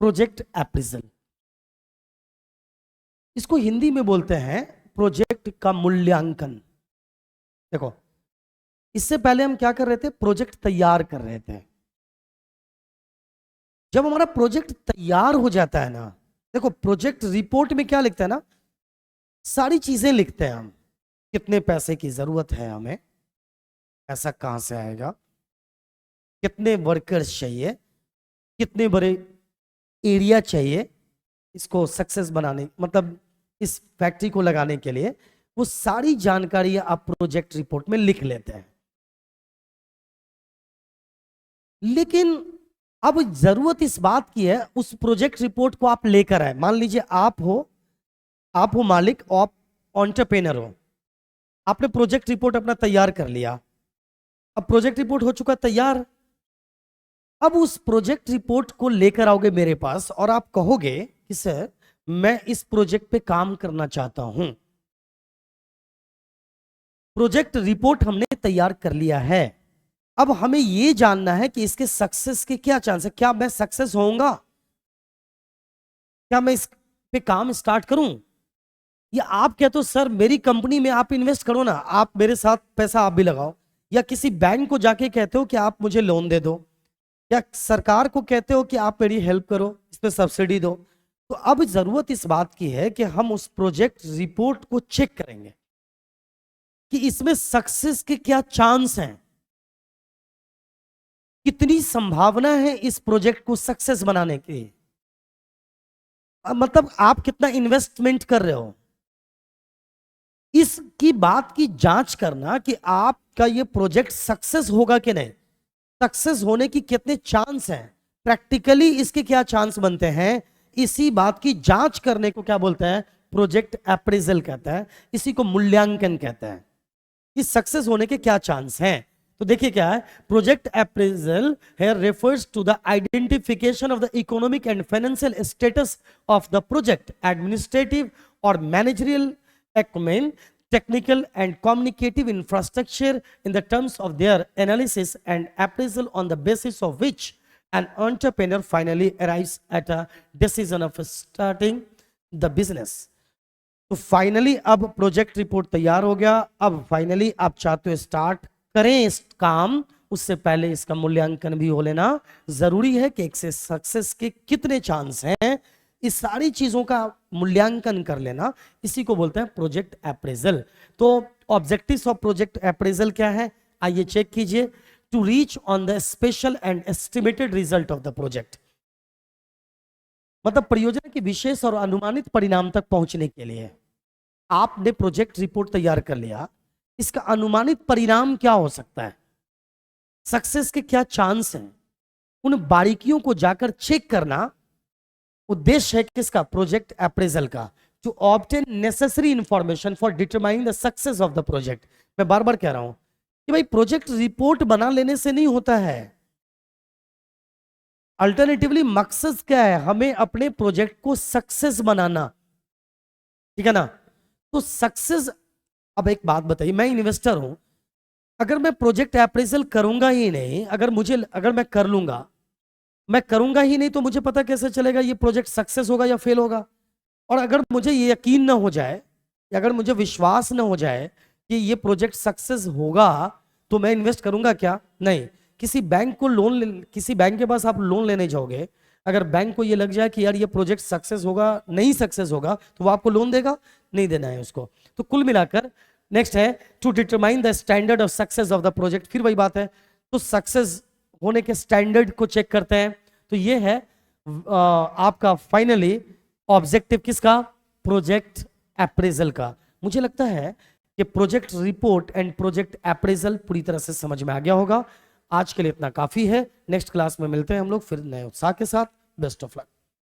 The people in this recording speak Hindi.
प्रोजेक्ट अप्रेजल, इसको हिंदी में बोलते हैं प्रोजेक्ट का मूल्यांकन। देखो, इससे पहले हम क्या कर रहे थे, प्रोजेक्ट तैयार कर रहे थे। जब हमारा प्रोजेक्ट तैयार हो जाता है ना, देखो प्रोजेक्ट रिपोर्ट में क्या लिखते हैं ना, सारी चीजें लिखते हैं हम। कितने पैसे की जरूरत है हमें, पैसा कहां से आएगा, कितने वर्कर्स चाहिए, कितने बड़े एरिया चाहिए इसको सक्सेस बनाने, मतलब इस फैक्ट्री को लगाने के लिए, वो सारी जानकारी आप प्रोजेक्ट रिपोर्ट में लिख लेते हैं। लेकिन अब जरूरत इस बात की है, उस प्रोजेक्ट रिपोर्ट को आप लेकर आए। मान लीजिए आप हो मालिक, आप एंटरप्रेन्योर हो, आपने प्रोजेक्ट रिपोर्ट अपना तैयार कर लिया। अब प्रोजेक्ट रिपोर्ट हो चुका तैयार, अब उस प्रोजेक्ट रिपोर्ट को लेकर आओगे मेरे पास और आप कहोगे कि सर मैं इस प्रोजेक्ट पे काम करना चाहता हूं। प्रोजेक्ट रिपोर्ट हमने तैयार कर लिया है, अब हमें यह जानना है कि इसके सक्सेस के क्या चांस है, क्या मैं सक्सेस होऊंगा, क्या मैं इस पे काम स्टार्ट करूं। या आप कहते हो सर मेरी कंपनी में आप इन्वेस्ट करो ना, आप मेरे साथ पैसा आप भी लगाओ। या किसी बैंक को जाके कहते हो कि आप मुझे लोन दे दो, या सरकार को कहते हो कि आप मेरी हेल्प करो, इस पे सब्सिडी दो। तो अब जरूरत इस बात की है कि हम उस प्रोजेक्ट रिपोर्ट को चेक करेंगे कि इसमें सक्सेस के क्या चांस हैं, कितनी संभावना है इस प्रोजेक्ट को सक्सेस बनाने की। मतलब आप कितना इन्वेस्टमेंट कर रहे हो, इसकी बात की जांच करना कि आपका ये प्रोजेक्ट सक्सेस होगा कि नहीं, सक्सेस होने की कितने चांस हैं, प्रैक्टिकली इसके क्या चांस बनते हैं, इसी बात की जांच करने को क्या बोलते हैं, प्रोजेक्ट अप्रेजल कहता है। इसी को मूल्यांकन कहता है कि सक्सेस होने के क्या चांस हैं। तो देखिए क्या है, project appraisal here refers to the identification of the economic and financial status of the project, administrative or managerial acumen, technical and communicative infrastructure in the terms of their analysis and appraisal, on the basis of which an entrepreneur finally arrives at a decision of starting the business. तो फाइनली अब प्रोजेक्ट रिपोर्ट तैयार हो गया, अब फाइनली आप चाहते हो स्टार्ट करें इस काम, उससे पहले इसका मूल्यांकन भी हो लेना जरूरी है कि इससे सक्सेस के कितने चांस हैं, इस सारी चीजों का मूल्यांकन कर लेना, इसी को बोलते हैं प्रोजेक्ट अप्रेजल। तो ऑब्जेक्टिव्स ऑफ प्रोजेक्ट अप्रेजल क्या है, आइए चेक कीजिए। To reach on the special and estimated result of the project, मतलब परियोजना के विशेष और अनुमानित परिणाम तक पहुंचने के लिए आपने प्रोजेक्ट रिपोर्ट तैयार कर लिया, इसका अनुमानित परिणाम क्या हो सकता है, सक्सेस के क्या चांस हैं, उन बारीकियों को जाकर चेक करना उद्देश्य है किसका, प्रोजेक्ट अप्रेजल का। To obtain necessary information for determining the success of the project. मैं बार बार कह रहा हूं कि भाई प्रोजेक्ट रिपोर्ट बना लेने से नहीं होता है, अल्टरनेटिवली मकसद क्या है, हमें अपने प्रोजेक्ट को सक्सेस बनाना, ठीक है ना। तो सक्सेस, अब एक बात बताइए, मैं इन्वेस्टर हूं, अगर मैं प्रोजेक्ट अप्रेजल करूंगा ही नहीं, अगर मैं कर लूंगा, मैं करूंगा ही नहीं, तो मुझे पता कैसे चलेगा ये प्रोजेक्ट सक्सेस होगा या फेल होगा। और अगर मुझे ये यकीन ना हो जाए, या अगर मुझे विश्वास ना हो जाए कि ये प्रोजेक्ट सक्सेस होगा, तो मैं इन्वेस्ट करूंगा क्या, नहीं। किसी बैंक के पास आप लोन लेने जाओगे, अगर बैंक को ये लग जाए कि यार ये प्रोजेक्ट सक्सेस होगा, नहीं सक्सेस होगा, तो वो आपको लोन देगा, नहीं देना है उसको। तो कुल मिलाकर नेक्स्ट है to determine the standard of success of the project. फिर वही बात है, तो सक्सेस होने के स्टैंडर्ड को चेक करते हैं। तो ये है आपका फाइनली ऑब्जेक्टिव किसका, प्रोजेक्ट अप्रेजल का। मुझे लगता है कि project report and project appraisal पूरी तरह से समझ में आ गया होगा। आज के लिए इतना काफी है, नेक्स्ट क्लास में मिलते हैं हम लोग फिर नए उत्साह के साथ। Best of luck.